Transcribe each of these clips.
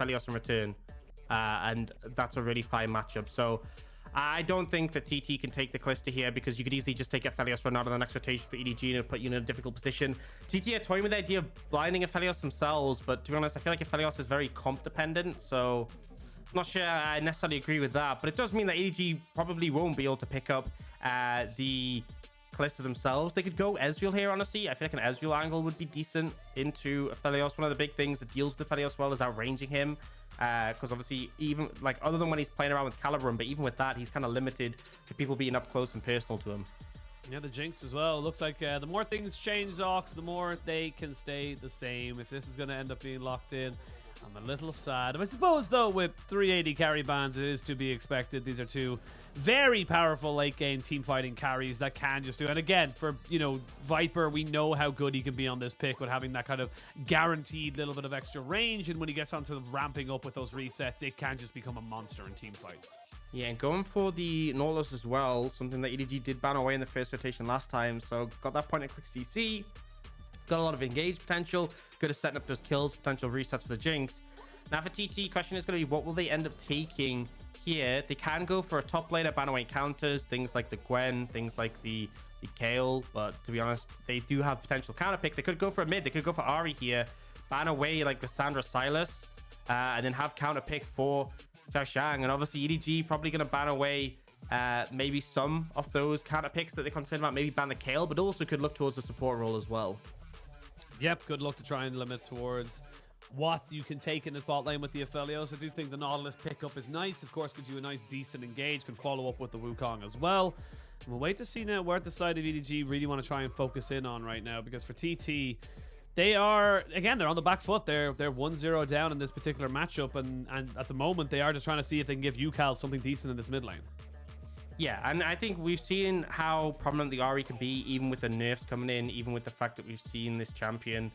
Aphelios in return. And that's a really fine matchup. So I don't think that TT can take the Calista here, because you could easily just take Aphelios for another next rotation for EDG and put you in a difficult position. TT are toying with the idea of blinding Aphelios themselves, but to be honest, I feel like Aphelios is very comp dependent, so I'm not sure I necessarily agree with that. But it does mean that EDG probably won't be able to pick up the Calista themselves. They could go Ezreal here, honestly. I feel like an Ezreal angle would be decent into Aphelios. One of the big things that deals with Aphelios well is outranging him. Because obviously, even like other than when he's playing around with Calibrum, but even with that, he's kind of limited to people being up close and personal to him. Yeah, the Jinx as well. Looks like the more things change, Aux, the more they can stay the same. If this is going to end up being locked in, I'm a little sad. I suppose, though, with 380 carry bans, it is to be expected. These are two very powerful late-game team-fighting carries that can just do. And again, for, you know, Viper, we know how good he can be on this pick with having that kind of guaranteed little bit of extra range. And when he gets onto ramping up with those resets, it can just become a monster in team fights. Yeah, and going for the Nautilus as well, something that EDG did ban away in the first rotation last time. So got that point at quick CC. Got a lot of engaged potential. Good at setting up those kills, potential resets for the Jinx. Now for TT, question is going to be, what will they end up taking here? They can go for a top laner, ban away counters, things like the Gwen, things like the Kayle. But to be honest, they do have potential counter pick. They could go for a mid. They could go for Ahri here, ban away like the Sandra Silas, and then have counter pick for XiaoXiang. And obviously EDG probably going to ban away maybe some of those counter picks that they're concerned about. Maybe ban the Kayle, but also could look towards the support role as well. Yep, good luck to try and limit towards what you can take in this bot lane with the Aphelios. I do think the Nautilus pickup is nice. Of course, gives you a nice, decent engage. Can follow up with the Wukong as well. And we'll wait to see now where the side of EDG really want to try and focus in on right now. Because for TT, they are, again, they're on the back foot. They're 1-0 down in this particular matchup. And at the moment, they are just trying to see if they can give Ucal something decent in this mid lane. Yeah, and I think we've seen how prominent the Ahri can be, even with the nerfs coming in, even with the fact that we've seen this champion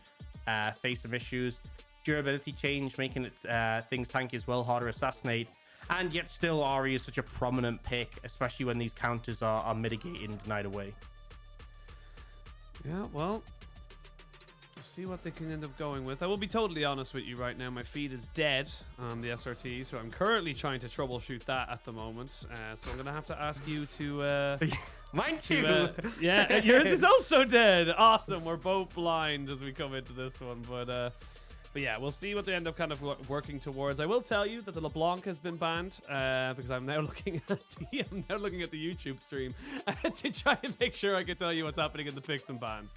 face some issues. Durability change, making it things tanky as well, harder to assassinate. And yet still Ahri is such a prominent pick, especially when these counters are mitigated and denied away. Yeah, well, we'll see what they can end up going with. I will be totally honest with you right now. My feed is dead on the SRT, so I'm currently trying to troubleshoot that at the moment. So I'm going to have to ask you to... Mine too! Yeah, yours is also dead. Awesome. We're both blind as we come into this one. But yeah, we'll see what they end up kind of working towards. I will tell you that the LeBlanc has been banned because I'm now looking at the YouTube stream to try and make sure I can tell you what's happening in the picks and bans.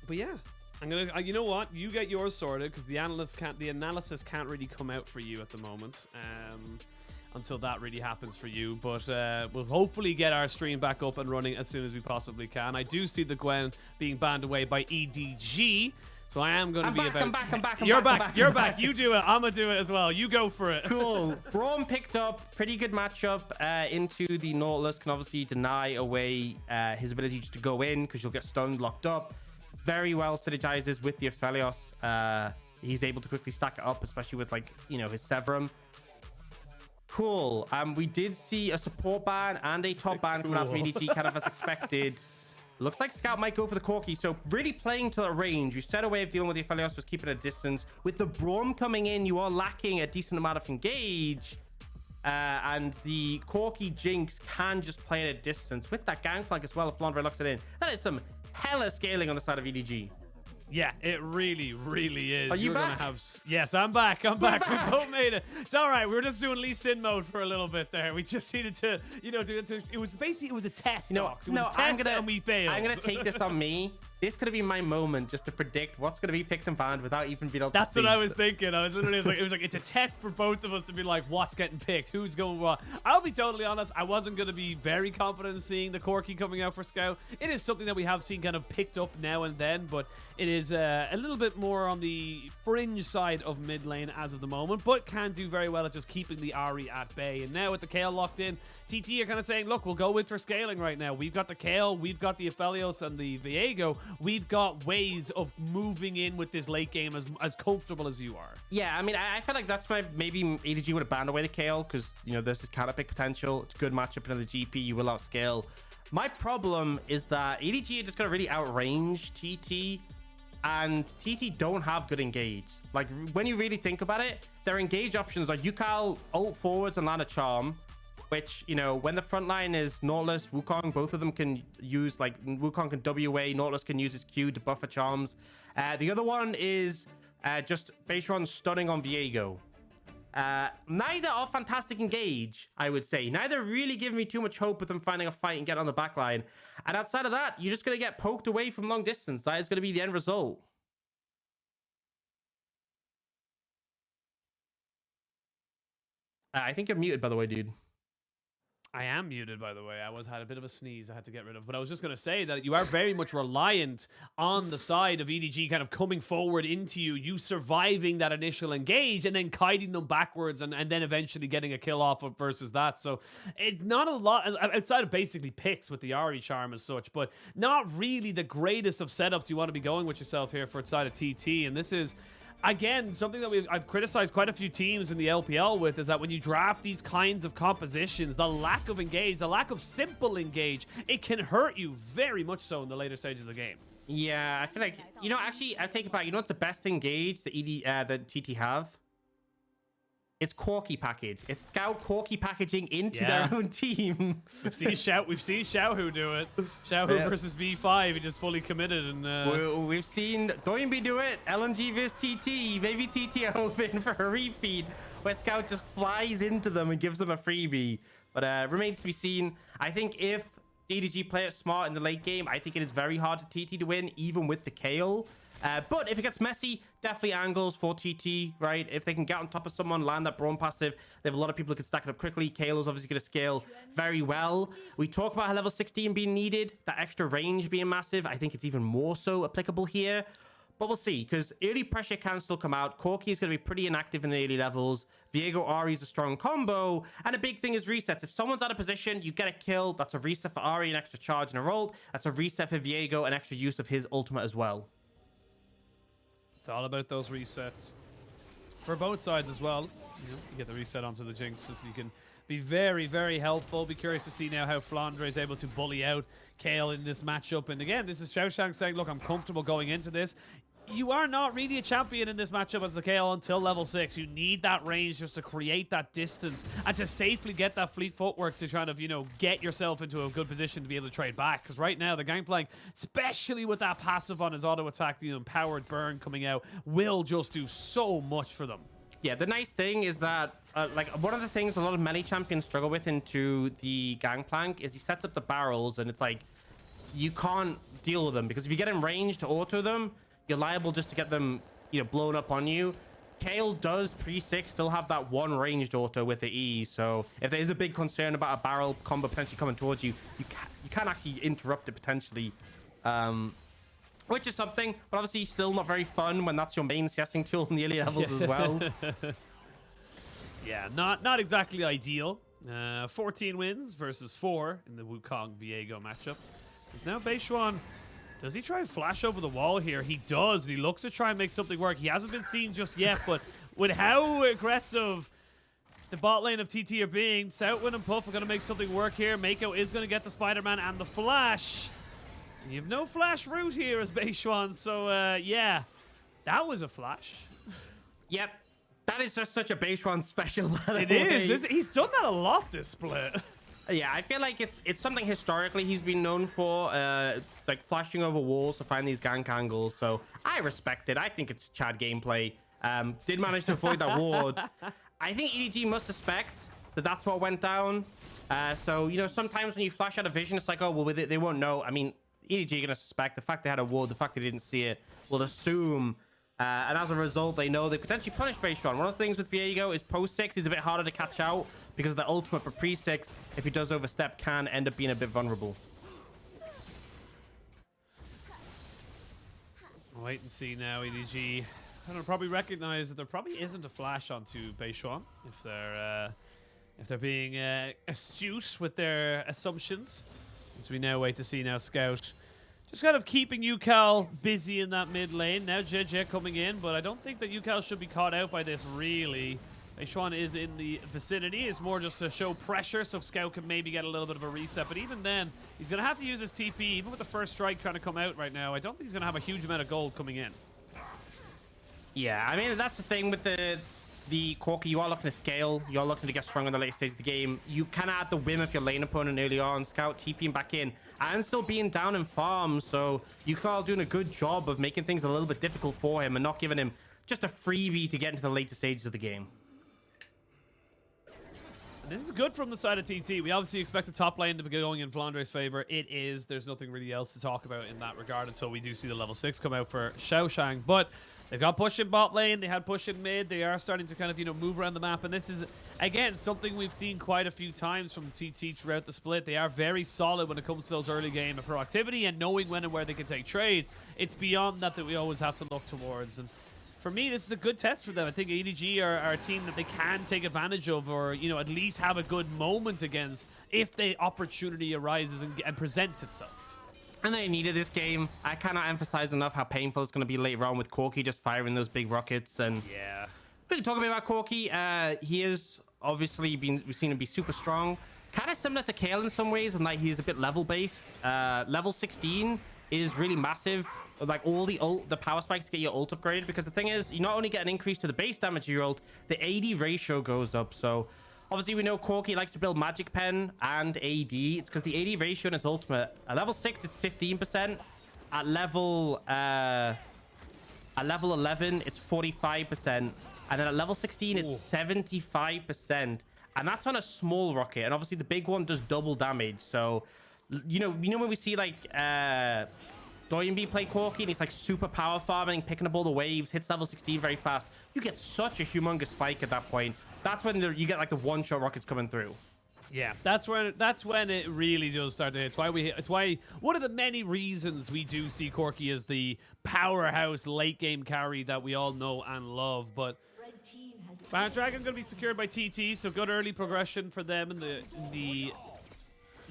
But yeah, I'm gonna. You know what? You get yours sorted because the analysis can't really come out for you at the moment until that really happens for you. But we'll hopefully get our stream back up and running as soon as we possibly can. I do see the Gwen being banned away by EDG, so I am going to be about. I'm back. You're back. You do it. I'm gonna do it as well. You go for it. Cool. Braum picked up pretty good matchup into the Nautilus. Can obviously deny away his ability just to go in because you'll get stunned, locked up. Very well synergizes with the Aphelios. He's able to quickly stack it up, especially with, like, you know, his Severum. Cool. We did see a support ban and a top ban coming out from EDG, kind of as expected. Looks like Scout might go for the Corki, so really playing to the range. You said a way of dealing with the Aphelios was keeping a distance. With the Braum coming in, you are lacking a decent amount of engage. And the Corki Jinx can just play at a distance. With that Gangplank as well, if Flandre locks it in. That is some hella scaling on the side of EDG. Yeah, it really, really is. Are you back? Yes, I'm back. We both made it. It's all right. We were just doing Lee Sin mode for a little bit there. We just needed to, you know, it was basically, it was a test. No, and we failed. I'm gonna take this on me. This could have been my moment just to predict what's going to be picked and banned without even being able to That's see. what I was thinking. I was literally it was like it's a test for both of us to be like, what's getting picked, who's going what. I'll be totally honest, I wasn't going to be very confident in seeing the Corki coming out for Scout. It is something that we have seen kind of picked up now and then, but it is a little bit more on the fringe side of mid lane as of the moment, but can do very well at just keeping the Ahri at bay. And now with the Kayle locked in, TT are kind of saying, look, we'll go with our scaling right now. We've got the Kayle, we've got the Aphelios and the Viego. We've got ways of moving in with this late game as comfortable as you are. Yeah, I mean, I feel like that's why maybe EDG would have banned away the Kayle because, you know, there's this counter pick potential. It's a good matchup in the GP. You will outscale. My problem is that EDG are just going to really outrange TT and TT don't have good engage. Like, when you really think about it, their engage options are Ucal, ult forwards, and land a charm, which, you know, when the front line is Nautilus, Wukong, both of them can use, like, Wukong can WA, Nautilus can use his Q to buffer charms. The other one is just Beichuan stunning on Viego. Neither are fantastic engage, I would say. Neither really give me too much hope with them finding a fight and get on the back line. And outside of that, you're just going to get poked away from long distance. That is going to be the end result. I think you're muted, by the way, dude. I am muted, by the way. I had a bit of a sneeze I had to get rid of. But I was just going to say that you are very much reliant on the side of EDG kind of coming forward into you, you surviving that initial engage, and then kiting them backwards, and then eventually getting a kill off of versus that. So it's not a lot, outside of basically picks with the Ahri charm as such, but not really the greatest of setups you want to be going with yourself here for outside of TT. And this is... again, something that I've criticized quite a few teams in the LPL with is that when you draft these kinds of compositions, the lack of engage, the lack of simple engage, it can hurt you very much so in the later stages of the game. Yeah, I feel like, you know, actually, I take it back. You know what's the best engage that the TT have? It's Corki package. It's Scout Corki packaging into their own team. We've seen Xiaohu do it. Xiaohu versus V5. He just fully committed, and we've seen Doinby do it. LNG vs TT. Maybe TT are hoping for a repeat where Scout just flies into them and gives them a freebie. But remains to be seen. I think if EDG play it smart in the late game, I think it is very hard to TT to win, even with the Kayle. But if it gets messy, definitely angles for TT, right? If they can get on top of someone, land that Braum passive, they have a lot of people who can stack it up quickly. Kayle's obviously going to scale very well. We talk about her level 16 being needed, that extra range being massive. I think it's even more so applicable here. But we'll see, because early pressure can still come out. Corki is going to be pretty inactive in the early levels. Viego Ahri is a strong combo. And a big thing is resets. If someone's out of position, you get a kill. That's a reset for Ahri, an extra charge and a roll. That's a reset for Viego, an extra use of his ultimate as well. It's all about those resets for both sides as well. You get the reset onto the Jinx, so you can be very, very helpful. Be curious to see now how Flandre is able to bully out Kayle in this matchup. And again, this is XiaoXiang saying, look, I'm comfortable going into this. You are not really a champion in this matchup as the Kayle until level 6. You need that range just to create that distance and to safely get that fleet footwork to kind of, you know, get yourself into a good position to be able to trade back. Because right now, the Gangplank, especially with that passive on his auto attack, the empowered burn coming out, will just do so much for them. Yeah, the nice thing is that, like, one of the things a lot of melee champions struggle with into the Gangplank is he sets up the barrels, and it's like, you can't deal with them, because if you get in range to auto them, you're liable just to get them, you know, blown up on you. Kayle does pre-6 still have that one ranged auto with the E, so if there is a big concern about a barrel combo potentially coming towards you, you can actually interrupt it potentially, which is something, but obviously still not very fun when that's your main CSing tool in the early levels as well. Yeah, not exactly ideal. 14 wins versus 4 in the Wukong Viego matchup. It's now Beichuan. Does he try and flash over the wall here? He does, and he looks to try and make something work. He hasn't been seen just yet, but with how aggressive the bot lane of TT are being, SouthWind and Puff are going to make something work here. Meiko is going to get the Spider-Man and the flash. And you have no flash route here as Beichuan, so yeah, that was a flash. Yep, that is just such a Beichuan special. It is. He's done that a lot this split. Yeah, I feel like it's something historically he's been known for, like flashing over walls to find these gank angles. So I respect it. I think it's Chad gameplay. Did manage to avoid that ward. I think EDG must suspect that that's what went down. So, you know, sometimes when you flash out of vision, it's like, oh, well, with it, they won't know. I mean, EDG are going to suspect the fact they had a ward, the fact they didn't see it, will assume. And as a result, they know they potentially punish Beichuan. One of the things with Viego is post-6, he's a bit harder to catch out because the ultimate for pre-6, if he does overstep, can end up being a bit vulnerable. Wait and see now, EDG. I don't know, probably recognize that there probably isn't a flash onto Beichuan if they're being astute with their assumptions. As we now wait to see now Scout. Just kind of keeping Ucal busy in that mid lane. Now Jiejie coming in, but I don't think that Ucal should be caught out by this, really. Beichuan is in the vicinity. It's more just to show pressure so Scout can maybe get a little bit of a reset. But even then, he's going to have to use his TP. Even with the first strike trying to come out right now, I don't think he's going to have a huge amount of gold coming in. Yeah, I mean, that's the thing with the Corki. You are looking to scale. You're looking to get strong in the late stage of the game. You can add the whim of your lane opponent early on, Scout TPing back in, and still being down in farm. So Ucal doing a good job of making things a little bit difficult for him and not giving him just a freebie to get into the later stages of the game. This is good from the side of TT. We obviously expect the top lane to be going in Flandre's favor. It is. There's nothing really else to talk about in that regard until we do see the level 6 come out for XiaoXiang. But they've got push in bot lane. They had push in mid. They are starting to kind of, move around the map. And this is, again, something we've seen quite a few times from TT throughout the split. They are very solid when it comes to those early game proactivity and knowing when and where they can take trades. It's beyond that we always have to look towards. And for me, this is a good test for them. I think EDG are a team that they can take advantage of, or at least have a good moment against if the opportunity arises and presents itself. And they needed this game. I cannot emphasize enough how painful it's going to be later on with Corki just firing those big rockets. And yeah, really talking about Corki, he is obviously we've seen him be super strong, kind of similar to Kayle in some ways, and like he's a bit level based. Level 16 is really massive. Like all the power spikes to get your ult upgraded, because the thing is, you not only get an increase to the base damage of your ult, the AD ratio goes up. So obviously we know Corki likes to build Magic Pen and AD. It's because the AD ratio in his ultimate at level 6 it's 15%. At level 11 it's 45%, and then at level 16 it's 75%, and that's on a small rocket. And obviously the big one does double damage. So when we see like Doyenby play Corki and he's like super power farming, picking up all the waves, hits level 16 very fast, you get such a humongous spike at that point. That's when you get like the one-shot rockets coming through. Yeah, that's when it really does start to hit. It's why one of the many reasons we do see Corki as the powerhouse late game carry that we all know and love. But Banner Dragon going to be secured by TT, so good early progression for them in the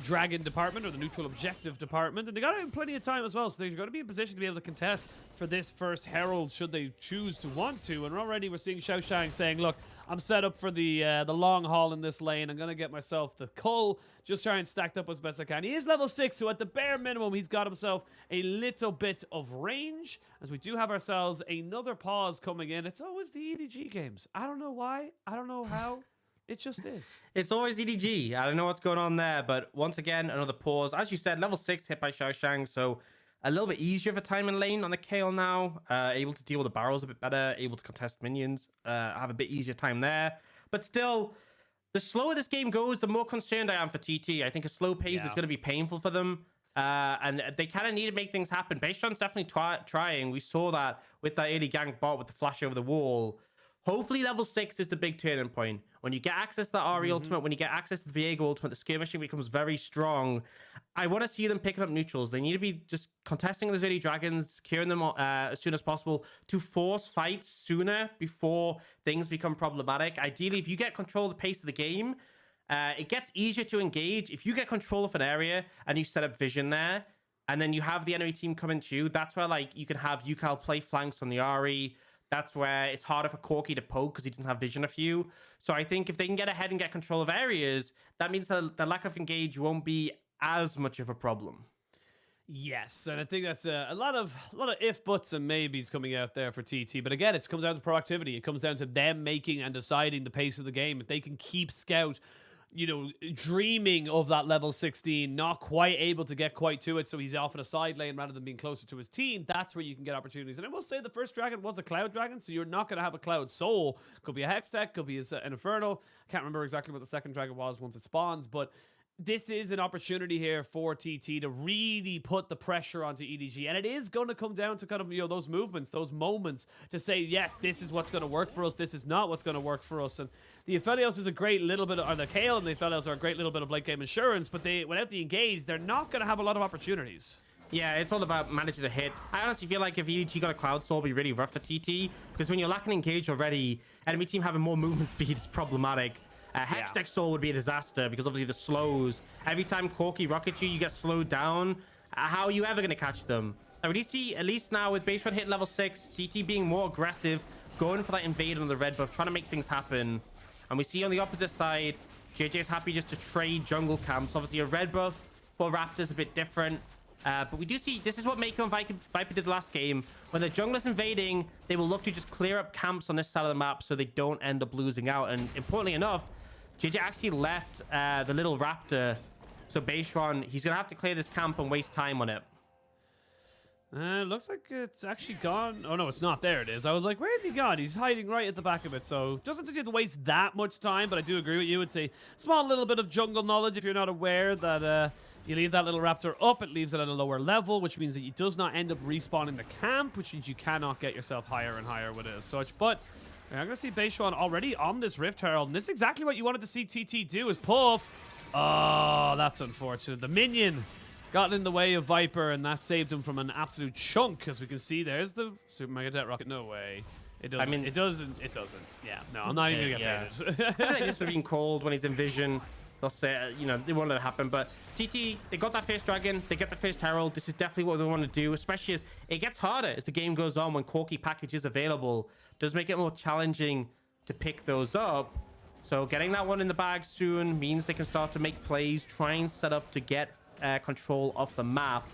Dragon department, or the neutral objective department, and they got plenty of time as well, so they're going to be in position to be able to contest for this first herald should they choose to want to. And already we're seeing XiaoXiang saying, look, I'm set up for the long haul in this lane. I'm going to get myself the cull, just try and stack up as best I can. He is level 6, so at the bare minimum he's got himself a little bit of range, as we do have ourselves another pause coming in. It's always the EDG games. I don't know why, I don't know how. It just is. It's always EDG. I don't know what's going on there, but once again, another pause. As you said, level 6 hit by XiaoXiang, so a little bit easier of a time in lane on the Kayle now. Able to deal with the barrels a bit better, able to contest minions, have a bit easier time there. But still, the slower this game goes, the more concerned I am for TT. I think a slow pace is going to be painful for them. And they kind of need to make things happen. Beichuan's definitely trying. We saw that with that early gank bot with the flash over the wall. Hopefully level 6 is the big turning point. When you get access to the Ahri ultimate, when you get access to the Viego ultimate, the skirmishing becomes very strong. I want to see them picking up neutrals. They need to be just contesting those early dragons, securing them as soon as possible to force fights sooner before things become problematic. Ideally, if you get control of the pace of the game, it gets easier to engage. If you get control of an area and you set up vision there, and then you have the enemy team coming to you, that's where like you can have Ucal play flanks on the Ahri. That's where it's harder for Corki to poke because he doesn't have vision of you. So I think if they can get ahead and get control of areas, that means that the lack of engage won't be as much of a problem. Yes, and I think that's a lot of if, buts, and maybes coming out there for TT. But again, it comes down to proactivity. It comes down to them making and deciding the pace of the game. If they can keep Scout, dreaming of that level 16, not quite able to get quite to it, so he's off in a side lane rather than being closer to his team, that's where you can get opportunities. And I will say the first dragon was a cloud dragon, so you're not going to have a cloud soul. Could be a hextech, could be an infernal. I can't remember exactly what the second dragon was once it spawns, but this is an opportunity here for TT to really put the pressure onto EDG. And it is going to come down to kind of, those movements, those moments to say, yes, this is what's going to work for us. This is not what's going to work for us. And the Aphelios is a great little bit, or the Kayle and the Aphelios are a great little bit of late game insurance, but without the engage, they're not going to have a lot of opportunities. Yeah, it's all about managing to hit. I honestly feel like if EDG got a Cloud Soul, it'd be really rough for TT, because when you're lacking engage already, enemy team having more movement speed is problematic. Hextech Soul would be a disaster because obviously the slows. Every time Corki rockets you, you get slowed down. How are you ever going to catch them? I really see, at least now with Beichuan hitting level 6, TT being more aggressive, going for that invade on the red buff, trying to make things happen. And we see on the opposite side, Jiejie is happy just to trade jungle camps. Obviously, a red buff for Raptor is a bit different. But we do see this is what Meiko and Viper did last game. When the jungler's invading, they will look to just clear up camps on this side of the map so they don't end up losing out. And importantly enough, Jiejie actually left the little Raptor. So Beichuan, he's going to have to clear this camp and waste time on it. Looks like it's actually gone. Oh, no, it's not. There it is. I was like, where is he gone? He's hiding right at the back of it. So doesn't seem to have to waste that much time, but I do agree with you. It's a small little bit of jungle knowledge if you're not aware that you leave that little raptor up. It leaves it at a lower level, which means that it does not end up respawning the camp, which means you cannot get yourself higher and higher with it as such. But I'm going to see Beichuan already on this Rift Herald, and this is exactly what you wanted to see TT do, is puff. Oh, that's unfortunate. The minion got in the way of Viper, and that saved him from an absolute chunk. As we can see, there's the Super Mega Jet Rocket. No way. It doesn't. I mean, it doesn't. It doesn't. Yeah, no, I'm not even going to get painted. I feel like this would have been called when he's in vision. They'll say, you know, they won't let it happen. But TT, they got that first dragon. They get the first herald. This is definitely what they want to do, especially as it gets harder as the game goes on when Corki package is available. Does make it more challenging to pick those up. So getting that one in the bag soon means they can start to make plays, try and set up to get control of the map.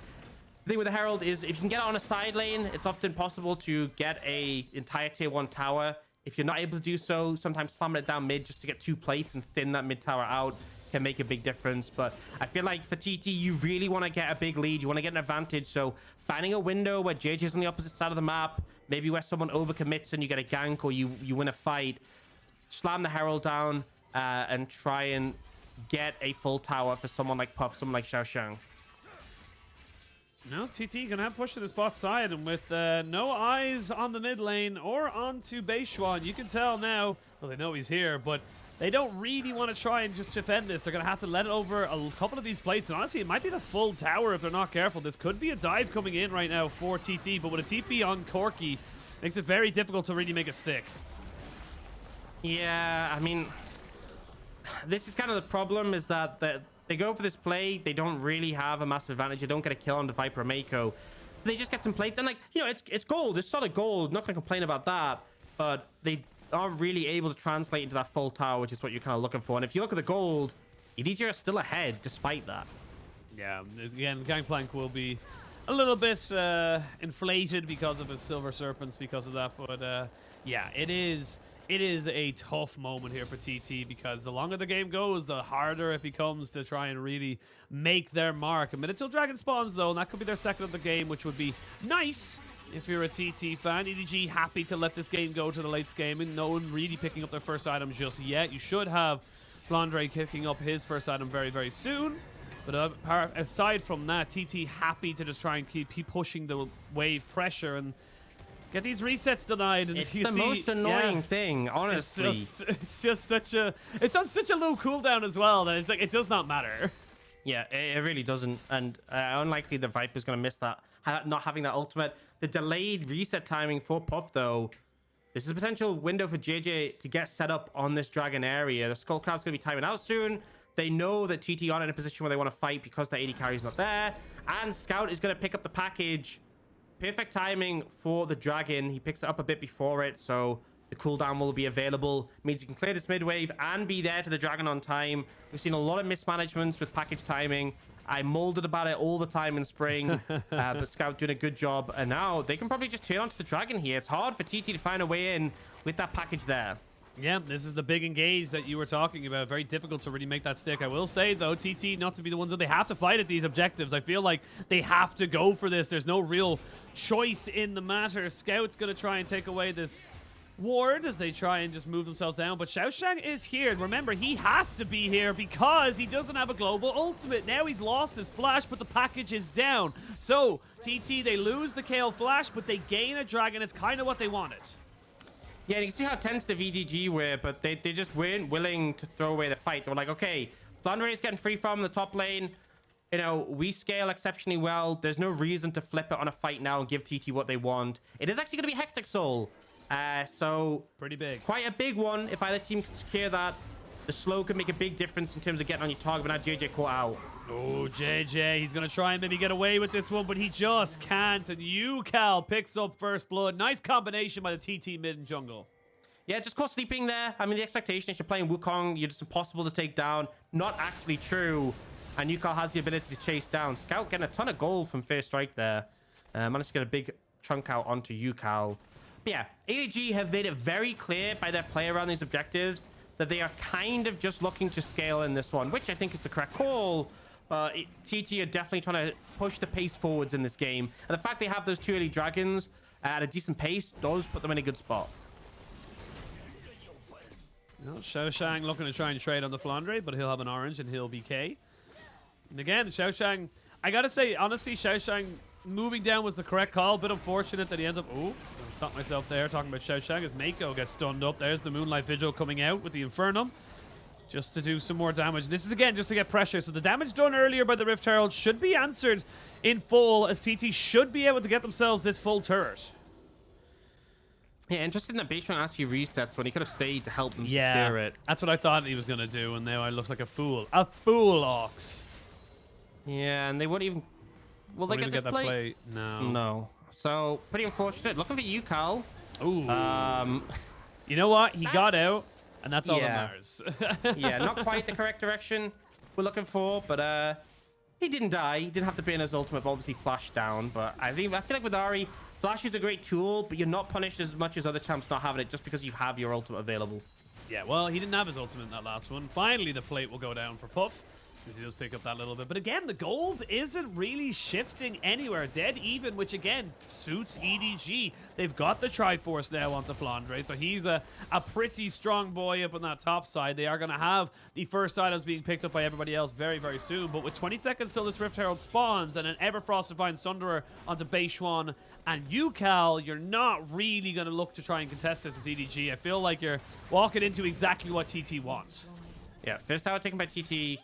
The thing with the herald is if you can get it on a side lane, it's often possible to get a entire tier 1 tower. If you're not able to do so, sometimes slamming it down mid just to get 2 plates and thin that mid tower out can make a big difference. But I feel like for TT, you really want to get a big lead. You want to get an advantage. So finding a window where Jiejie is on the opposite side of the map, maybe where someone overcommits and you get a gank or you win a fight, slam the herald down and try and get a full tower for someone like Puff, someone like XiaoXiang. No, TT gonna have pushed to the spot side, and with no eyes on the mid lane or onto Beichuan, you can tell now. Well, they know he's here, but they don't really want to try and just defend this. They're gonna have to let it over a couple of these plates, and honestly, it might be the full tower if they're not careful. This could be a dive coming in right now for TT, but with a TP on Corki, makes it very difficult to really make a stick. Yeah, I mean, this is kind of the problem, is that they go for this play, they don't really have a massive advantage. They don't get a kill on the Viper or Meiko. So they just get some plates, and like, you know, it's gold, it's solid gold, not gonna complain about that, but they aren't really able to translate into that full tower, which is what you're kind of looking for. And if you look at the gold, EDG are still ahead despite that. Yeah, again, Gangplank will be a little bit inflated because of his silver serpents because of that, but yeah, it is a tough moment here for TT, because the longer the game goes, the harder it becomes to try and really make their mark. A minute till Dragon spawns, though, and that could be their second of the game, which would be nice if you're a TT fan. EDG happy to let this game go to the late game, and no one really picking up their first item just yet. You should have Flandre kicking up his first item very, very soon. But aside from that, TT happy to just try and keep pushing the wave pressure and get these resets denied. And it's the most annoying thing, honestly. It's just such a low cooldown as well that it's like it does not matter. Yeah, it really doesn't. And unlikely the Viper's going to miss that, not having that ultimate. The delayed reset timing for Puff, though, this is a potential window for Jiejie to get set up on this dragon area. The Skullcraft's going to be timing out soon. They know that TT aren't in a position where they want to fight because the AD carry's not there. And Scout is going to pick up the package. Perfect timing for the dragon. He picks it up a bit before it, so the cooldown will be available. Means he can clear this mid wave and be there to the dragon on time. We've seen a lot of mismanagements with package timing. I molded about it all the time in spring, but Scout doing a good job. And now they can probably just turn onto the dragon here. It's hard for TT to find a way in with that package there. Yeah, this is the big engage that you were talking about. Very difficult to really make that stick. I will say, though, TT not to be the ones that they have to fight at these objectives. I feel like they have to go for this. There's no real choice in the matter. Scout's going to try and take away this ward as they try and just move themselves down. But XiaoXiang is here. Remember, he has to be here because he doesn't have a global ultimate. Now he's lost his flash, but the package is down. So, TT, they lose the Kayle flash, but they gain a dragon. It's kind of what they wanted. Yeah, you can see how tentative EDG were, but they just weren't willing to throw away the fight. They were like, okay, Flandre is getting free from the top lane. You know, we scale exceptionally well. There's no reason to flip it on a fight now and give TT what they want. It is actually going to be Hextech Soul. So pretty big. Quite a big one. If either team can secure that, the slow can make a big difference in terms of getting on your target, but now Jiejie caught out. Oh, Jiejie, he's going to try and maybe get away with this one, but he just can't. And Ucal picks up first blood. Nice combination by the TT mid and jungle. Yeah, just caught sleeping there. I mean, the expectation is you're playing Wukong, you're just impossible to take down. Not actually true. And Ucal has the ability to chase down. Scout getting a ton of gold from first strike there. Managed to get a big chunk out onto Ucal. But yeah, ADG have made it very clear by their play around these objectives that they are kind of just looking to scale in this one, which I think is the correct call. TT are definitely trying to push the pace forwards in this game. And the fact they have those 2 early dragons at a decent pace does put them in a good spot. No, XiaoXiang looking to try and trade on the Flandre, but he'll have an orange and he'll be K. And again, XiaoXiang, I gotta say, honestly, XiaoXiang moving down was the correct call. A bit unfortunate that he ends up... Oh, I stopped myself there talking about XiaoXiang as Meiko gets stunned up. There's the Moonlight Vigil coming out with the Infernum just to do some more damage. This is, again, just to get pressure. So the damage done earlier by the Rift Herald should be answered in full, as TT should be able to get themselves this full turret. Yeah, interesting that Beichuan actually resets when he could have stayed to help them secure it. That's what I thought he was going to do, and now I look like a fool. A fool, Aux. Yeah, and they wouldn't even... Will they get this play? No. No. So, pretty unfortunate. Looking for Ucal. Ooh. You know what? He got out, and that's all that matters. Yeah, not quite the correct direction we're looking for, but he didn't die. He didn't have to burn his ultimate, but obviously flashed down. But I feel like with Ahri, Flash is a great tool, but you're not punished as much as other champs not having it just because you have your ultimate available. Yeah, well, he didn't have his ultimate in that last one. Finally, the plate will go down for Puff, because he does pick up that little bit. But again, the gold isn't really shifting anywhere. Dead even, which again suits EDG. They've got the Triforce now on the Flandre, so he's a pretty strong boy up on that top side. They are going to have the first items being picked up by everybody else very, very soon. But with 20 seconds till this Rift Herald spawns and an Everfrost Divine Sunderer onto Beichuan and Ucal, you're not really going to look to try and contest this as EDG. I feel like you're walking into exactly what TT wants. Yeah, first tower taken by TT.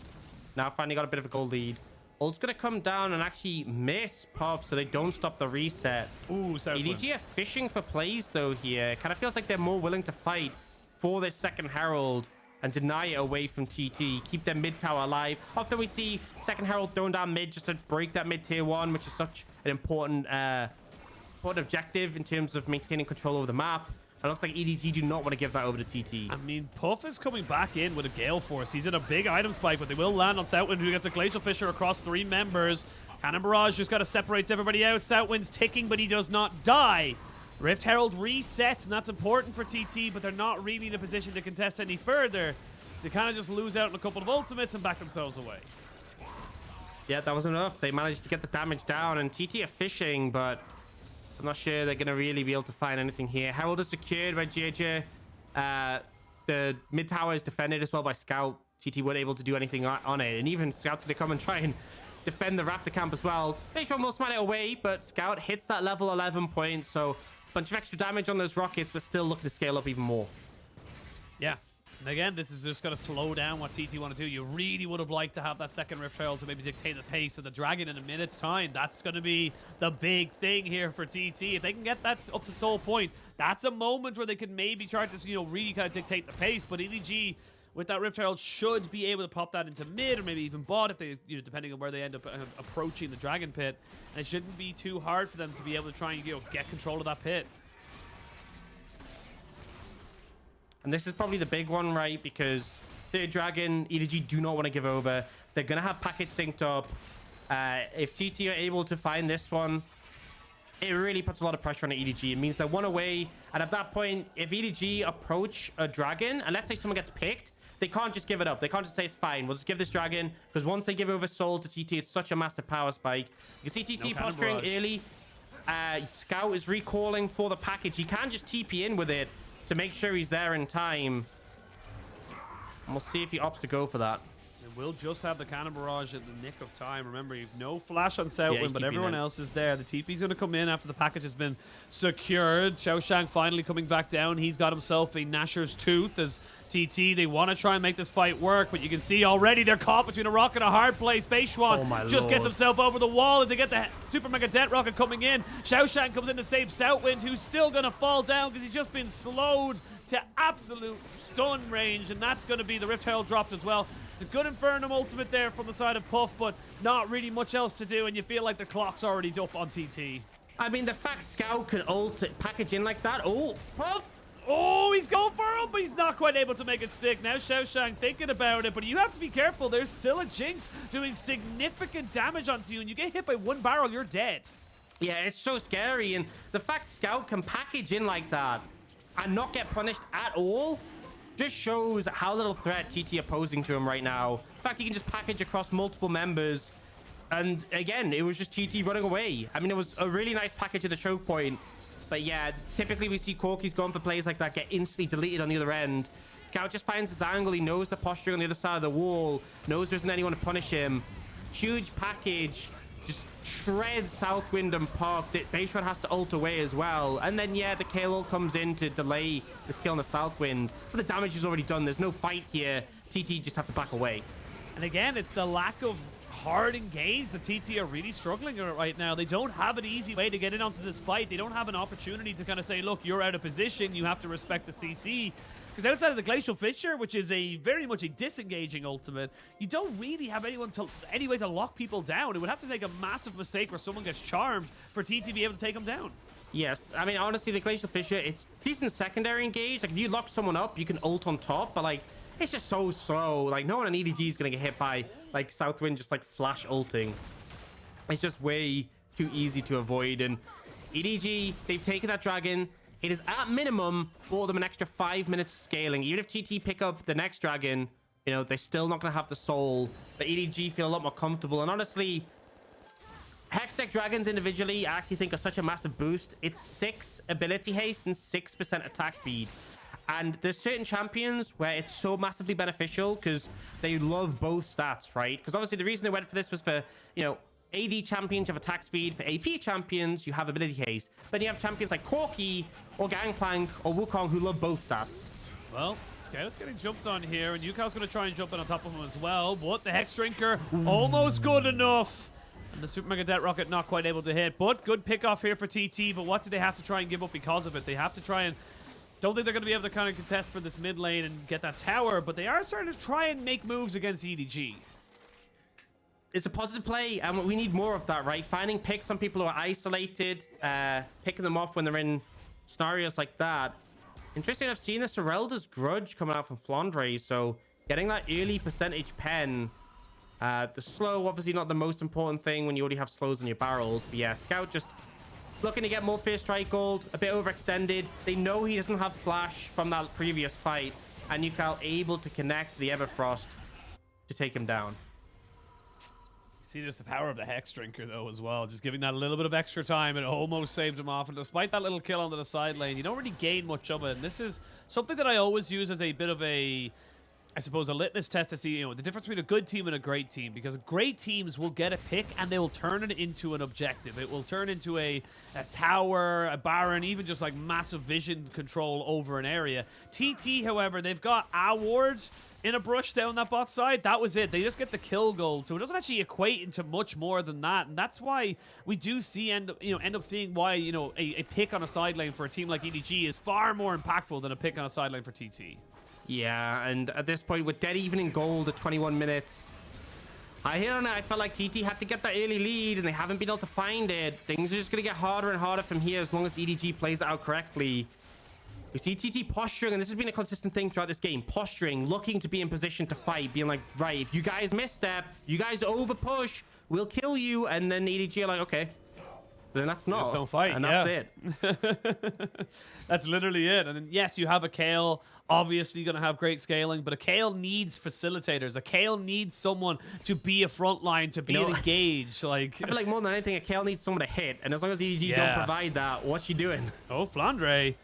Now finally got a bit of a gold lead. Ult's going to come down and actually miss Puff so they don't stop the reset. Ooh, SouthWind. EDG are fishing for plays though here. Kind of feels like they're more willing to fight for this second Herald and deny it away from TT. Keep their mid tower alive. Often we see second Herald thrown down mid just to break that mid tier 1, which is such an important objective in terms of maintaining control over the map. It looks like EDG do not want to give that over to TT. I mean, Puff is coming back in with a Gale Force. He's in a big item spike, but they will land on SouthWind, who gets a Glacial Fissure across 3 members. Cannon Barrage just got to separate everybody out. SouthWind's ticking, but he does not die. Rift Herald resets, and that's important for TT, but they're not really in a position to contest any further. So they kind of just lose out on a couple of ultimates and back themselves away. Yeah, that was enough. They managed to get the damage down, and TT are fishing, but I'm not sure they're going to really be able to find anything here. Herald is secured by Jiejie. The mid tower is defended as well by Scout. TT weren't able to do anything on it. And even Scout's going to come and try and defend the Raptor camp as well. Beichuan will smite it away, but Scout hits that level 11 point. So a bunch of extra damage on those rockets, but still looking to scale up even more. Yeah. And again, this is just going to slow down what TT want to do. You really would have liked to have that second Rift Herald to maybe dictate the pace of the Dragon in a minute's time. That's going to be the big thing here for TT. If they can get that up to Soul Point, that's a moment where they could maybe try to, really kind of dictate the pace. But EDG, with that Rift Herald, should be able to pop that into mid or maybe even bot if they, depending on where they end up approaching the Dragon Pit. And it shouldn't be too hard for them to be able to try and, get control of that pit. And this is probably the big one, right? Because third Dragon, EDG do not want to give over. They're going to have packets synced up. If TT are able to find this one, it really puts a lot of pressure on EDG. It means they're one away. And at that point, if EDG approach a Dragon, and let's say someone gets picked, they can't just give it up. They can't just say it's fine. We'll just give this Dragon. Because once they give over Soul to TT, it's such a massive power spike. You can see TT posturing early. Scout is recalling for the package. He can just TP in with it to make sure he's there in time. And we'll see if he opts to go for that. And we'll just have the Cannon Barrage at the nick of time. Remember, you've no flash on SouthWind, but everyone else is there. The TP's going to come in after the package has been secured. XiaoXiang finally coming back down. He's got himself a Gnasher's Tooth as TT. They want to try and make this fight work, but you can see already they're caught between a rock and a hard place. Beichuan just gets himself over the wall, and they get the Super Mega Death Rocket coming in. XiaoXiang comes in to save SouthWind, who's still going to fall down because he's just been slowed to absolute stun range, and that's going to be the Rift Herald dropped as well. It's a good Infernum ultimate there from the side of Puff, but not really much else to do, and you feel like the clock's already up on TT. I mean, the fact Scout can ult package in like that. Oh, Puff! Oh, he's going he's not quite able to make it stick. Now XiaoXiang thinking about it, but you have to be careful. There's still a Jinx doing significant damage onto you, and you get hit by one barrel, you're dead. Yeah, it's so scary, and the fact Scout can package in like that and not get punished at all just shows how little threat TT are posing to him right now. In fact, he can just package across multiple members, and again, it was just TT running away. I mean, it was a really nice package at the choke point, but yeah, typically we see Corki's going for plays like that get instantly deleted on the other end. Scout just finds his angle, he knows the posturing on the other side of the wall, knows there isn't anyone to punish him. Huge package, just shreds SouthWind and Park. Beichuan has to ult away as well, and then yeah, the Kayle ult comes in to delay this kill on the SouthWind, but the damage is already done. There's no fight here. TT just have to back away. And again, it's the lack of hard engage. The TT are really struggling right now. They don't have an easy way to get in onto this fight. They don't have an opportunity to kind of say, look, you're out of position, you have to respect the CC. Because outside of the Glacial Fissure, which is a very much a disengaging ultimate, you don't really have any way to lock people down. It would have to make a massive mistake where someone gets charmed for TT to be able to take them down. Yes, I mean, honestly, the Glacial Fissure, it's decent secondary engage. Like, if you lock someone up, you can ult on top, but like, it's just so slow. Like, no one on EDG is going to get hit by, like, SouthWind just, like, flash ulting. It's just way too easy to avoid. And EDG, they've taken that dragon. It is, at minimum, bought them an extra 5 minutes of scaling. Even if TT pick up the next dragon, you know, they're still not going to have the soul. But EDG feel a lot more comfortable. And honestly, Hex deck dragons individually, I actually think are such a massive boost. It's 6 ability haste and 6% attack speed. And there's certain champions where it's so massively beneficial because they love both stats, right? Because obviously the reason they went for this was for, you know, AD champions, you have attack speed. For AP champions, you have ability haste. Then you have champions like Corki or Gangplank or Wukong who love both stats. Well, Scout's getting jumped on here, and Ucal's going to try and jump in on top of him as well. But the Hex Drinker, almost good enough. And the Super Mega Det Rocket not quite able to hit. But good pick off here for TT. But what do they have to try and give up because of it? They have to try and... Don't think they're going to be able to kind of contest for this mid lane and get that tower, but they are starting to try and make moves against EDG. It's a positive play, and we need more of that, right? Finding picks on people who are isolated, picking them off when they're in scenarios like that. Interesting, I've seen this Herald's Grudge coming out from Flandre, so getting that early percentage pen. The slow, obviously not the most important thing when you already have slows on your barrels, but yeah, Scout just looking to get more First Strike Gold, a bit overextended. They know he doesn't have flash from that previous fight, and Ucal able to connect the Everfrost to take him down. See just the power of the Hex Drinker, though, as well. Just giving that a little bit of extra time, and it almost saved him off. And despite that little kill onto the side lane, you don't really gain much of it. And this is something that I always use as a bit of a... I suppose a litmus test to see, you know, the difference between a good team and a great team, because great teams will get a pick and they will turn it into an objective. It will turn into a tower, a baron, even just like massive vision control over an area. TT, however, they've got a ward in a brush down that bot side. That was it. They just get the kill gold, so it doesn't actually equate into much more than that. And that's why we do see end up seeing why, you know, a pick on a side lane for a team like EDG is far more impactful than a pick on a side lane for TT. Yeah, and at this point, with dead even in gold at 21 minutes, I felt like TT had to get that early lead, and they haven't been able to find it. Things are just going to get harder and harder from here as long as EDG plays it out correctly. We see TT posturing, and this has been a consistent thing throughout this game. Posturing, looking to be in position to fight, being like, right, if you guys misstep, you guys over push, we'll kill you. And then EDG are like, okay. Then that's not. Just don't fight. And that's it. That's literally it. And then, yes, you have a Kayle, obviously going to have great scaling, but a Kayle needs facilitators. A Kayle needs someone to be a front line, to be engaged. Like, I feel like more than anything, a Kayle needs someone to hit. And as long as EDG don't provide that, what's she doing? Oh, Flandre.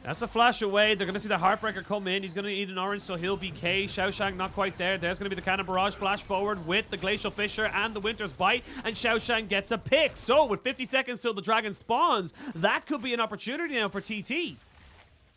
That's a flash away. They're going to see the Heartbreaker come in. He's going to need an orange, so he'll be K. XiaoXiang not quite there. There's going to be the Cannon Barrage flash forward with the Glacial Fissure and the Winter's Bite, and XiaoXiang gets a pick. So with 50 seconds till the dragon spawns, that could be an opportunity now for TT.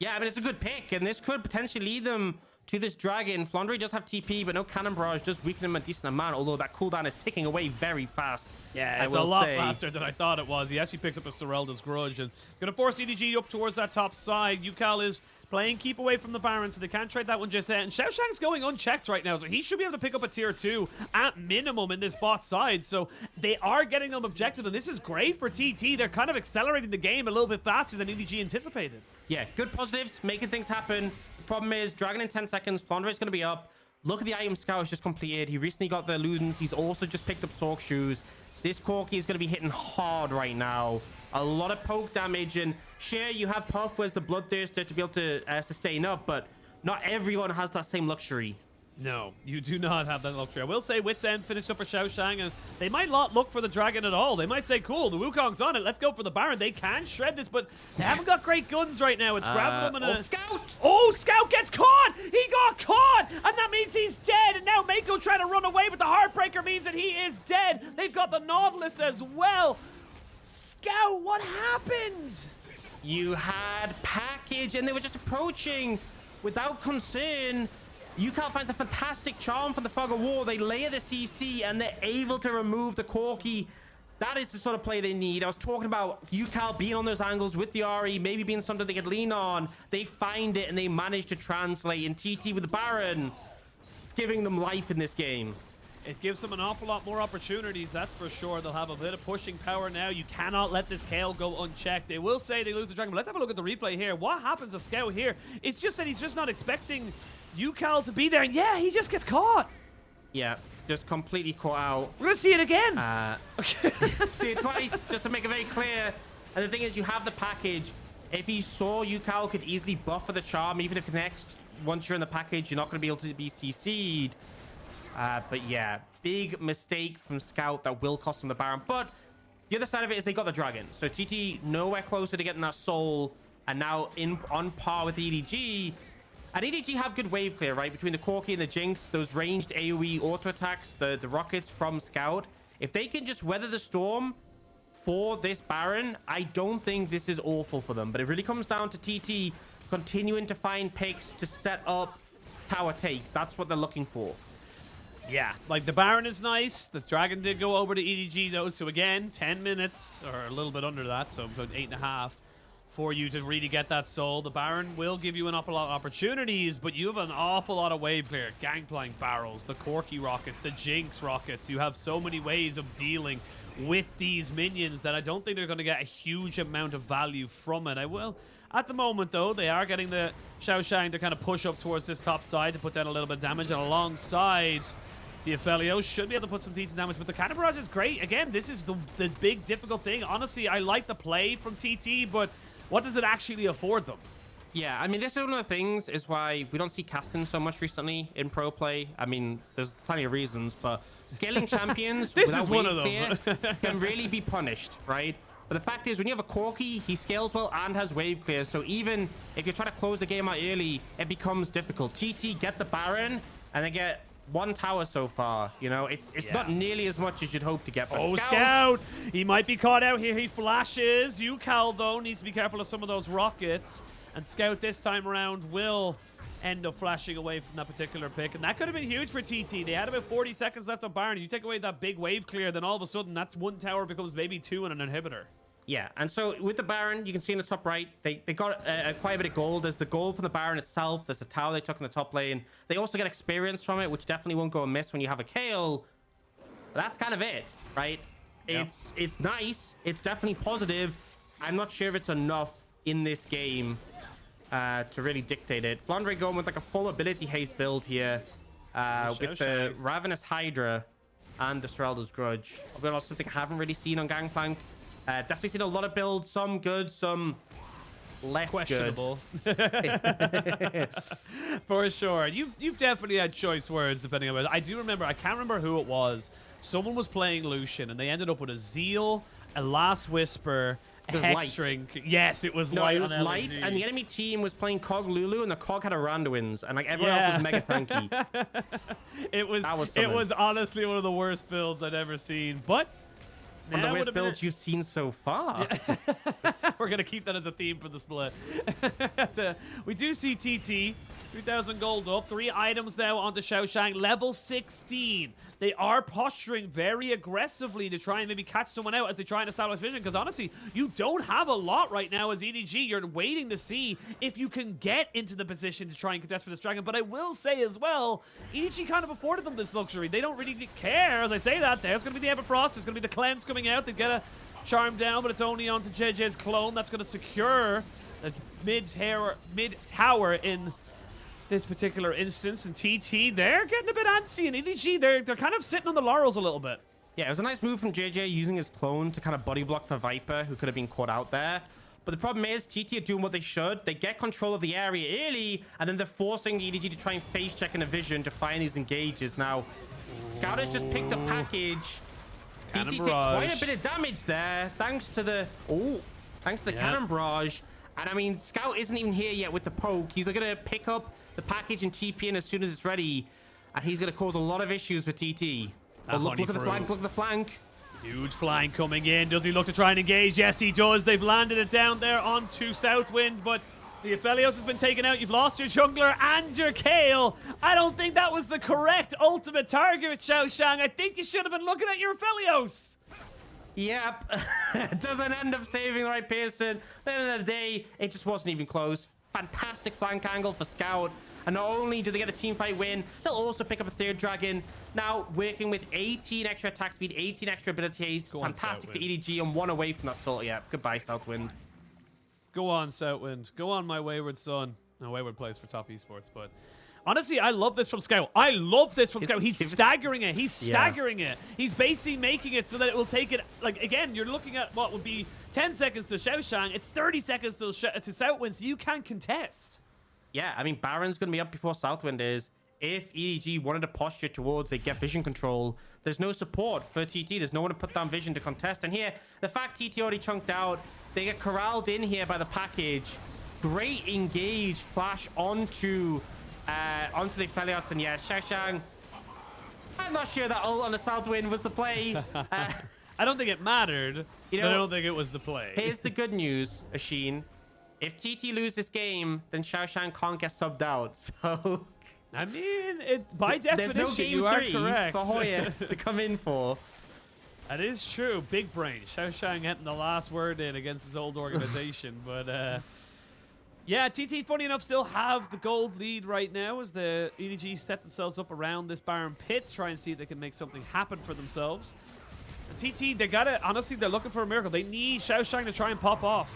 Yeah, I mean, it's a good pick, and this could potentially lead them to this dragon. Flandre does have TP, but no Cannon Barrage does weaken him a decent amount, although that cooldown is ticking away very fast. Yeah, it's a lot faster than I thought it was. He actually picks up a Serelda's Grudge and going to force EDG up towards that top side. Ucal is playing keep away from the Baron, so they can't trade that one just yet. And XiaoXiang's going unchecked right now, so he should be able to pick up a tier 2 at minimum in this bot side. So they are getting them objective, and this is great for TT. They're kind of accelerating the game a little bit faster than EDG anticipated. Yeah, good positives, making things happen. problem is, Dragon in 10 seconds, Flandre is going to be up. Look at the item scout is just completed. He recently got the Ludens. He's also just picked up Sork Shoes. This Corki is going to be hitting hard right now. A lot of poke damage. And sure, you have Puff, where's the Bloodthirster to be able to sustain up, but not everyone has that same luxury. No, you do not have that luxury. I will say Wit's End finished up for XiaoXiang, and they might not look for the Dragon at all. They might say, cool, the Wukong's on it. Let's go for the Baron. They can shred this, but they haven't got great guns right now. It's grabbing them in a... Scout! Oh, Scout gets caught! He got caught! And that means he's dead. And now Meiko trying to run away, but the Heartbreaker means that he is dead. They've got the Nautilus as well. Scout, what happened? You had package, and they were just approaching without concern. Ucal finds a fantastic charm from the Fog of War. They layer the CC, and they're able to remove the Corki. That is the sort of play they need. I was talking about Ucal being on those angles with the Ahri, maybe being something they could lean on. They find it, and they manage to translate. And TT with the Baron, it's giving them life in this game. It gives them an awful lot more opportunities, that's for sure. They'll have a bit of pushing power now. You cannot let this Kayle go unchecked. They will say they lose the Dragon, but let's have a look at the replay here. What happens to Scout here? It's just that he's just not expecting Ucal to be there, and yeah, he just gets caught. Yeah, just completely caught out. We're gonna see it again. See it twice, just to make it very clear. And the thing is, you have the package. If he saw Ucal could easily buffer the charm, even if it connects, once you're in the package, you're not going to be able to be CC'd. But yeah, big mistake from Scout that will cost him the Baron. But the other side of it is they got the Dragon. So TT nowhere closer to getting that soul, and now on par with EDG. And EDG have good wave clear, right? Between the Corki and the Jinx, those ranged AoE auto attacks, the rockets from Scout. If they can just weather the storm for this Baron, I don't think this is awful for them. But it really comes down to TT continuing to find picks to set up tower takes. That's what they're looking for. Yeah, like the Baron is nice. The Dragon did go over to EDG though. So again, 10 minutes or a little bit under that. So about 8.5 for you to really get that soul. The Baron will give you an awful lot of opportunities, but you have an awful lot of wave clear. Gangplank barrels, the Corki rockets, the Jinx rockets. You have so many ways of dealing with these minions that I don't think they're going to get a huge amount of value from it. I will. At the moment, though, they are getting the XiaoXiang to kind of push up towards this top side to put down a little bit of damage, and alongside the Aphelios should be able to put some decent damage, but the Cannon Barrage is great. Again, this is the big difficult thing. Honestly, I like the play from TT, but what does it actually afford them? Yeah, I mean, this is one of the things is why we don't see casting so much recently in pro play. I mean, there's plenty of reasons, but scaling champions this is one of them can really be punished, right? But the fact is, when you have a Corki, he scales well and has wave clear, so even if you try to close the game out early, it becomes difficult. TT get the Baron, and they get one tower so far. You know, it's not nearly as much as you'd hope to get. But oh, Scout! He might be caught out here. He flashes. Ucal, though, needs to be careful of some of those rockets. And Scout this time around will end up flashing away from that particular pick. And that could have been huge for TT. They had about 40 seconds left on Baron. You take away that big wave clear, then all of a sudden, that's one tower becomes maybe two and an inhibitor. Yeah, and so with the Baron, you can see in the top right, they got quite a bit of gold. There's the gold from the Baron itself. There's the tower they took in the top lane. They also get experience from it, which definitely won't go amiss when you have a Kayle. But that's kind of it, right? Yep. It's nice. It's definitely positive. I'm not sure if it's enough in this game to really dictate it. Flandre going with like a full ability haste build here with the Ravenous Hydra and the Serelda's Grudge. I've got something I haven't really seen on Gangplank. Definitely seen a lot of builds, some good, some less questionable. Good. For sure. You've definitely had choice words depending on it. I do remember, I can't remember who it was. Someone was playing Lucian and they ended up with a Zeal, a Last Whisper, a Hexstring. Yes, it was light. It was light, and the enemy team was playing Cog Lulu, and the Cog had a Randuin's, and like everyone else was mega tanky. It was honestly one of the worst builds I'd ever seen, but one of the worst builds you've seen so far. Yeah. We're going to keep that as a theme for the split. So we do see TT, 3,000 gold up, 3 items now onto XiaoXiang, level 16. They are posturing very aggressively to try and maybe catch someone out as they try and establish vision, because honestly, you don't have a lot right now as EDG. You're waiting to see if you can get into the position to try and contest for this Dragon. But I will say as well, EDG kind of afforded them this luxury. They don't really care. As I say that, there's going to be the Everfrost, there's going to be the Cleanse coming out. They get a charm down, but it's only onto Jiejie's clone. That's going to secure the mid-tower in this particular instance. And TT, they're getting a bit antsy. And EDG, they're kind of sitting on the laurels a little bit. Yeah, it was a nice move from Jiejie using his clone to kind of body block for Viper, who could have been caught out there. But the problem is, TT are doing what they should. They get control of the area early, and then they're forcing EDG to try and face check in a vision to find these engages. Now, Scout has just picked a package. TT take quite a bit of damage there, thanks to the cannon barrage. And I mean, Scout isn't even here yet with the poke. He's gonna pick up the package and TP in as soon as it's ready, and he's gonna cause a lot of issues for TT. Oh, look at the flank, look at the flank. Huge flank coming in. Does he look to try and engage? Yes, he does. They've landed it down there onto SouthWind, but the Aphelios has been taken out. You've lost your jungler and your Kayle. I don't think that was the correct ultimate target, XiaoXiang. I think you should have been looking at your Aphelios. Yep. Doesn't end up saving the right person. At the end of the day, it just wasn't even close. Fantastic flank angle for Scout. And not only do they get a team fight win, they'll also pick up a third dragon. Now working with 18 extra attack speed, 18 extra abilities. Fantastic for EDG, and 1 away from that sort. Yeah, goodbye, SouthWind. Go on, SouthWind. Go on, my wayward son. No, wayward plays for top esports, but honestly, I love this from Scout. I love this from Scout. He's staggering it. He's staggering it. He's basically making it so that it will take it, like, again, you're looking at what would be 10 seconds to XiaoXiang. It's 30 seconds to SouthWind, so you can contest. Yeah, I mean, Baron's going to be up before SouthWind is. If EDG wanted to posture towards a get vision control, there's no support for TT. There's no one to put down vision to contest. And here, the fact TT already chunked out, they get corralled in here by the package. Great engage flash onto the Aphelios. And yeah, XiaoXiang, I'm not sure that ult on the SouthWind was the play. I don't think it mattered, but I don't think it was the play. Here's the good news, Oisin. If TT lose this game, then XiaoXiang can't get subbed out. So I mean, by definition, you are correct. For Hoya to come in for. That is true. Big brain. XiaoXiang getting the last word in against his old organization. But yeah, TT, funny enough, still have the gold lead right now as the EDG set themselves up around this Baron pit, try and see if they can make something happen for themselves. And TT, they gotta, honestly, they're looking for a miracle. They need XiaoXiang to try and pop off.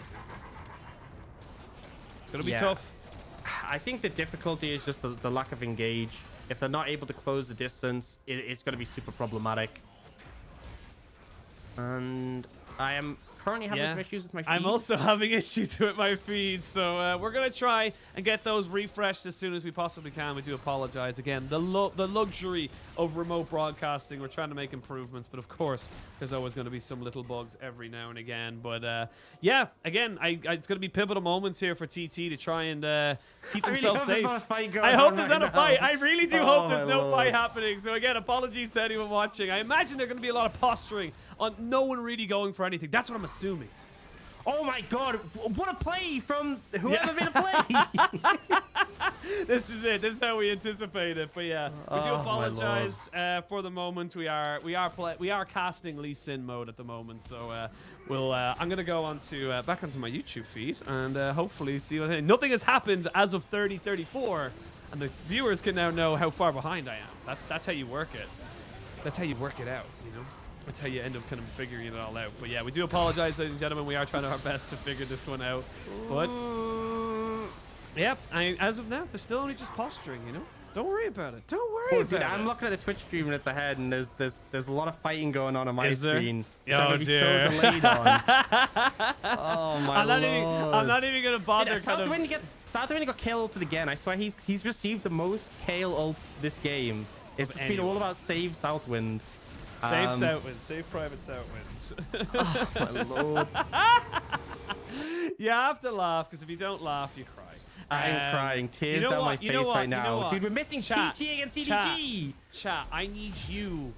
It's gonna be tough. I think the difficulty is just the lack of engage. If they're not able to close the distance, it's going to be super problematic. And I am currently having some issues with my feed. I'm also having issues with my feed, so we're going to try and get those refreshed as soon as we possibly can. We do apologize again. The luxury of remote broadcasting, we're trying to make improvements, but of course, there's always going to be some little bugs every now and again. But yeah, again, it's going to be pivotal moments here for TT to try and keep themselves safe. I hope there's not a fight. I really do hope there's no fight happening. So again, apologies to anyone watching. I imagine there's going to be a lot of posturing on no one really going for anything. That's what I'm assuming. Oh my god, what a play from whoever made a play. This is it. This is how we anticipate it. But yeah, we do apologize for the moment. We are casting Lee Sin mode at the moment. So I'm gonna go on to back onto my YouTube feed and hopefully see what nothing has happened as of 30:34, and the viewers can now know how far behind I am. That's how you work it. That's how you work it out. You know. That's how you end up kind of figuring it all out. But yeah, we do apologize, ladies and gentlemen. We are trying our best to figure this one out. But yeah, as of now, they're still only just posturing, you know? Don't worry about it. Don't worry about it. I'm looking at the Twitch stream and it's ahead, and there's a lot of fighting going on my screen. Oh dear. So delayed on. Oh my lord. I'm not even gonna bother. SouthWind got Kayle ulted again. I swear he's received the most Kayle ults this game. It's just been all about save SouthWind. Save SouthWind. Save private SouthWinds. Oh my lord. You have to laugh, because if you don't laugh, you cry. I'm crying. Tears down my face right now. Dude, we're missing TT against EDG. Chat, I need you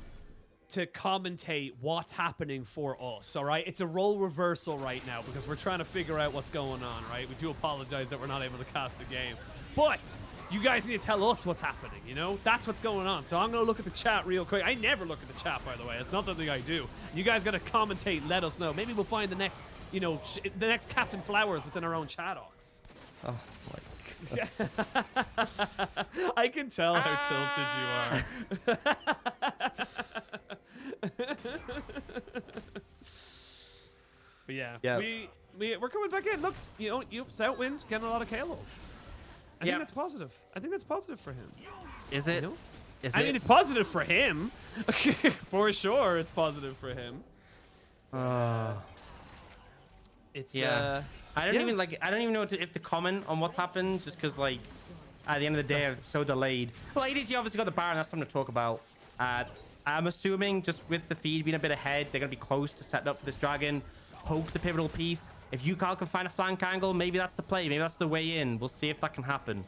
to commentate what's happening for us, all right? It's a role reversal right now, because we're trying to figure out what's going on, right? We do apologize that we're not able to cast the game. But you guys need to tell us what's happening, you know? That's what's going on. So I'm going to look at the chat real quick. I never look at the chat, by the way. It's not the thing I do. You guys got to commentate, let us know. Maybe we'll find the next, you know, the next Captain Flowers within our own chat-ox. Oh, my God. I can tell how tilted you are. But yeah, we're coming back in. Look, you know, SouthWind getting a lot of Kayle ults. I think that's positive. I think that's positive for him. Is it? You know? Is I mean, it's positive for him. For sure, it's positive for him. It's yeah. I don't even like. I don't even know if to comment on what's happened, just because like at the end of the day, I'm so delayed. Well, EDG obviously got the Baron. That's something to talk about. I'm assuming just with the feed being a bit ahead, they're gonna be close to setting up for this dragon. Poke's a pivotal piece. If Ucal can find a flank angle, maybe that's the play. Maybe that's the way in. We'll see if that can happen.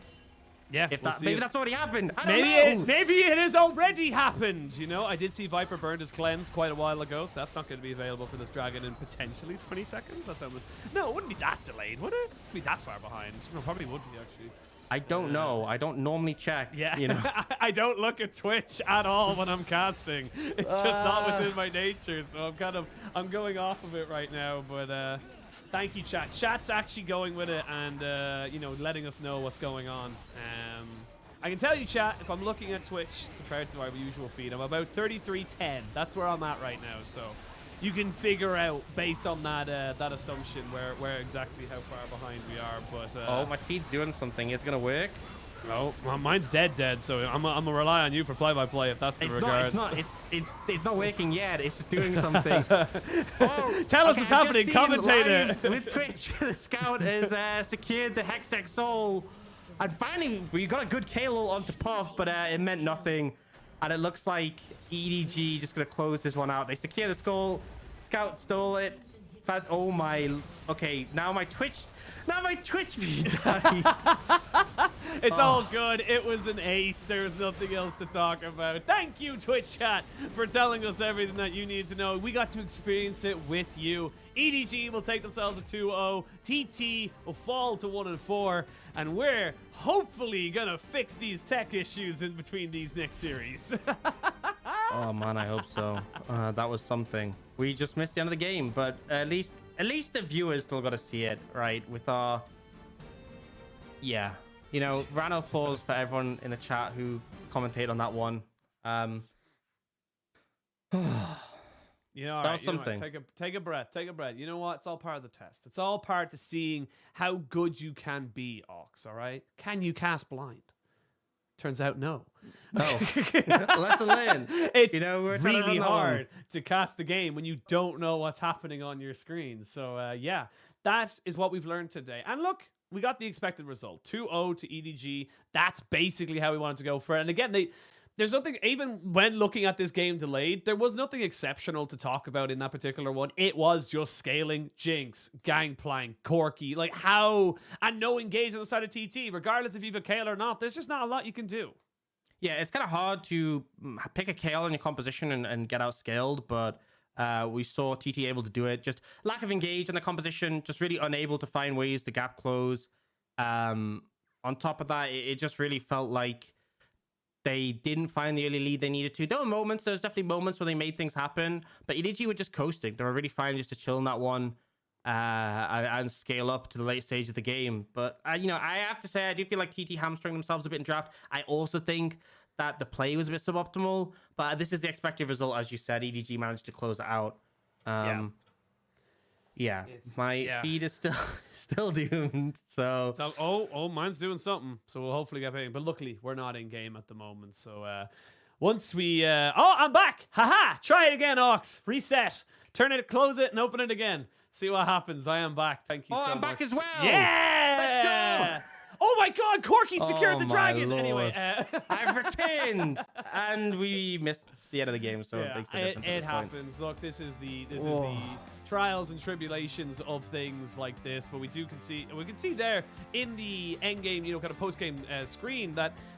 Yeah, If that, maybe that's already happened. Maybe it has already happened. You know, I did see Viper burned his cleanse quite a while ago, so that's not going to be available for this dragon in potentially 20 seconds. That's almost, no, it wouldn't be that delayed, would it? It wouldn't be that far behind. No, probably would be actually. I don't know. I don't normally check. Yeah, you know. I don't look at Twitch at all when I'm casting. It's just not within my nature, so I'm going off of it right now. But thank you, chat. Chat's actually going with it and you know, letting us know what's going on. I can tell you, chat, if I'm looking at Twitch compared to our usual feed, I'm about 33:10. That's where I'm at right now. So you can figure out based on that that assumption where exactly how far behind we are. But oh, my feed's doing something. Is it gonna work? Oh, well, mine's dead. So I'm gonna rely on you for play-by-play if that's the regards. It's not working yet. It's just doing something. Oh, tell us what's happening. Commentate it. With Twitch, the scout has secured the Hextech Soul, and finally we got a good Kayle onto Puff, but it meant nothing. And it looks like EDG just gonna close this one out. They secure the skull. Scout stole it. Oh my. Okay, now my Twitch feed died. It's all good. It was an ace. There's nothing else to talk about. Thank you, Twitch chat, for telling us everything that you need to know. We got to experience it with you. EDG will take themselves a 2-0. TT will fall to 1-4. And we're hopefully going to fix these tech issues in between these next series. Oh man, I hope so. That was something. We just missed the end of the game, but at least the viewers still got to see it, right? With our, yeah, you know, round of applause for everyone in the chat who commented on that one. You know, all that right, was something. Take a breath. Take a breath. You know what? It's all part of the test. It's all part of seeing how good you can be, Aux. All right? Can you cast blind? Turns out no. Oh, lesson learned. It's we're really hard to cast the game when you don't know what's happening on your screen. So yeah, that is what we've learned today. And look, we got the expected result, 2-0 to EDG. That's basically how we wanted to go for it. And again, there's nothing, even when looking at this game delayed, there was nothing exceptional to talk about in that particular one. It was just scaling Jinx, Gangplank, Corki, like how, and no engage on the side of TT, regardless if you have a Kayle or not. There's just not a lot you can do. Yeah, it's kind of hard to pick a Kayle in your composition and get outscaled, but we saw TT able to do it. Just lack of engage in the composition, just really unable to find ways to gap close. On top of that, it just really felt like they didn't find the early lead they needed to. There was definitely moments where they made things happen, but EDG were just coasting. They were really fine just to chill in that one and scale up to the late stage of the game. But, I have to say, I do feel like TT hamstring themselves a bit in draft. I also think that the play was a bit suboptimal, but this is the expected result, as you said. EDG managed to close it out. Yeah, my feed is still doomed. So mine's doing something. So we'll hopefully get paid. But luckily, we're not in game at the moment. So once we I'm back. Haha! Try it again, Aux. Reset. Turn it, close it, and open it again. See what happens. I am back. Thank you so much. I'm back as well. Yeah! Let's go. Oh my God, Corki secured the dragon. Lord. Anyway, I've returned, and we missed the end of the game, so it makes the difference. It happens. Look, this is the trials and tribulations of things like this. But we can see there in the end game, kind of post game screen that